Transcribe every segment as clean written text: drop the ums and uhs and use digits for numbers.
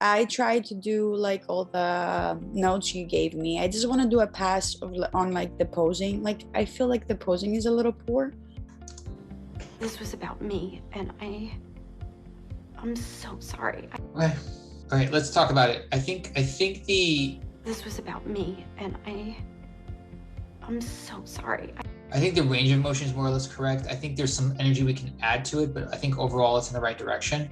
I tried to do like all the notes you gave me. I just want to do a pass on like the posing. Like I feel like the posing is a little poor. This was about me, and I'm so sorry. Okay. All right, let's talk about it. I think the This was about me, and I'm so sorry. I think the range of motion is more or less correct. I think there's some energy we can add to it, but I think overall it's in the right direction.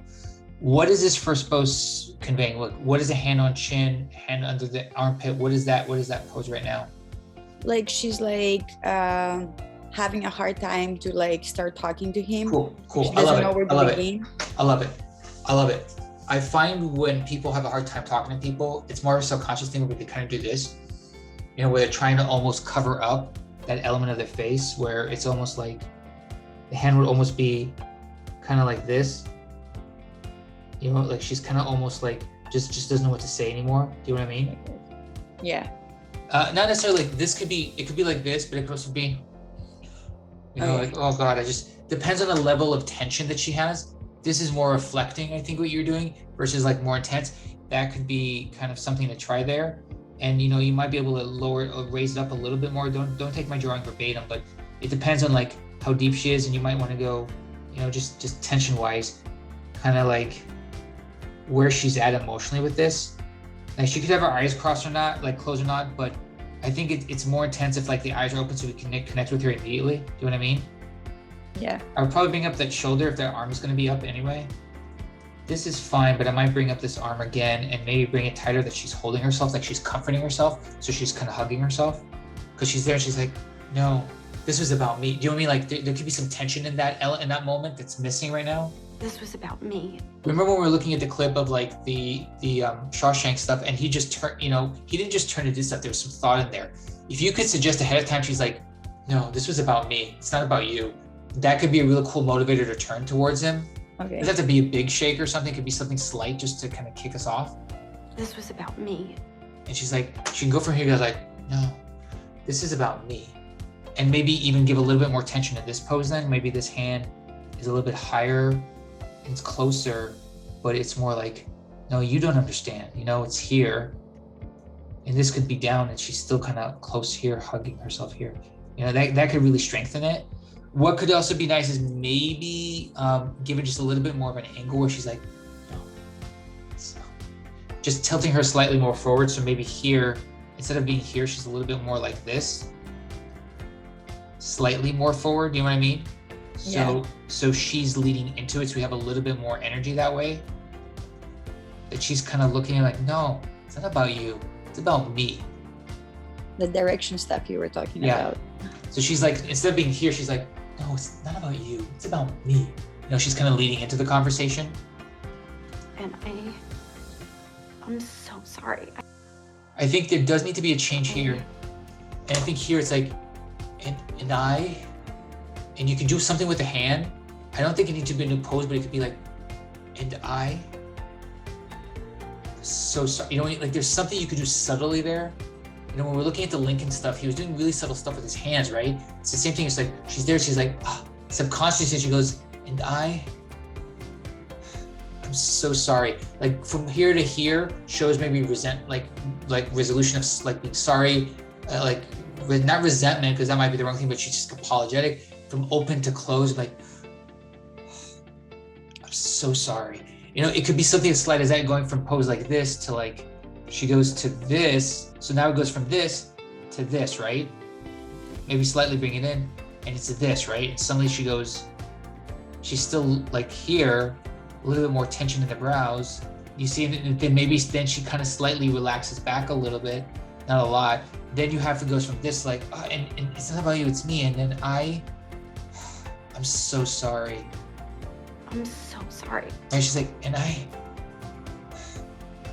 What is this first pose conveying? Look, what is a hand on chin, hand under the armpit? What is that? What is that pose right now? Like she's like having a hard time to like start talking to him. Cool. She doesn't know where to begin. I love it. I find when people have a hard time talking to people, it's more of a subconscious thing where they kind of do this, where they're trying to almost cover up that element of their face, where it's almost like the hand would almost be kind of like this, like she's kind of almost like just doesn't know what to say anymore. Do you know what I mean? Yeah. Not necessarily like this. It could be like this, but it could also be, like, oh God, depends on the level of tension that she has. This is more reflecting, I think, what you're doing versus like more intense. That could be kind of something to try there. And you might be able to lower or raise it up a little bit more. Don't take my drawing verbatim, but it depends on like how deep she is, and you might want to go, just tension wise, kind of like where she's at emotionally with this. Like she could have her eyes crossed or not, like closed or not, but I think it's more intense if like the eyes are open so we can connect with her immediately. Do you know what I mean? Yeah. I would probably bring up that shoulder if that arm is going to be up anyway. This is fine, but I might bring up this arm again and maybe bring it tighter that she's holding herself, like she's comforting herself. So she's kind of hugging herself because she's there. She's like, no, this was about me. Do you know what I mean? Like there could be some tension in that moment that's missing right now. This was about me. Remember when we were looking at the clip of like the Shawshank stuff, and he just turned, he didn't just turn to do stuff. There was some thought in there. If you could suggest ahead of time, she's like, no, this was about me. It's not about you. That could be a really cool motivator to turn towards him. Okay. It doesn't have to be a big shake or something. It could be something slight just to kind of kick us off. This was about me. And she's like, she can go from here and go like, no, this is about me. And maybe even give a little bit more tension to this pose then. Maybe this hand is a little bit higher. It's closer, but it's more like, no, you don't understand. It's here. And this could be down and she's still kind of close here, hugging herself here. That could really strengthen it. What could also be nice is maybe give it just a little bit more of an angle where she's like, no. So just tilting her slightly more forward. So maybe here, instead of being here, she's a little bit more like this. Slightly more forward, do you know what I mean? Yeah. So she's leading into it, so we have a little bit more energy that way. That she's kind of looking at like, no, it's not about you. It's about me. The direction stuff you were talking about. So she's like, instead of being here, she's like, no, it's not about you. It's about me. She's kind of leading into the conversation. And I'm so sorry. I think there does need to be a change here. And I think here it's like, and you can do something with the hand. I don't think it needs to be a new pose, but it could be like, and I, so sorry. Like there's something you could do subtly there. When we're looking at the Lincoln stuff, he was doing really subtle stuff with his hands, right? It's the same thing. It's like, she's there, she's like, subconsciously she goes, and I'm so sorry. Like from here to here shows maybe like resolution of like being sorry, like not resentment, because that might be the wrong thing, but she's just apologetic. From open to close, like, I'm so sorry. It could be something as slight as that, going from pose like this to like, she goes to this. So now it goes from this to this, right? Maybe slightly bring it in, and it's this, right? And suddenly she's still like here, a little bit more tension in the brows. You see, and then she kind of slightly relaxes back a little bit, not a lot. Then you have to go from this like, and it's not about you, it's me. And then I'm so sorry. I'm so sorry. And she's like, and I'm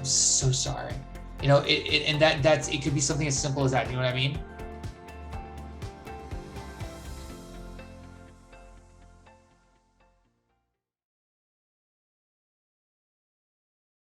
so sorry. And it could be something as simple as that. You know what I mean?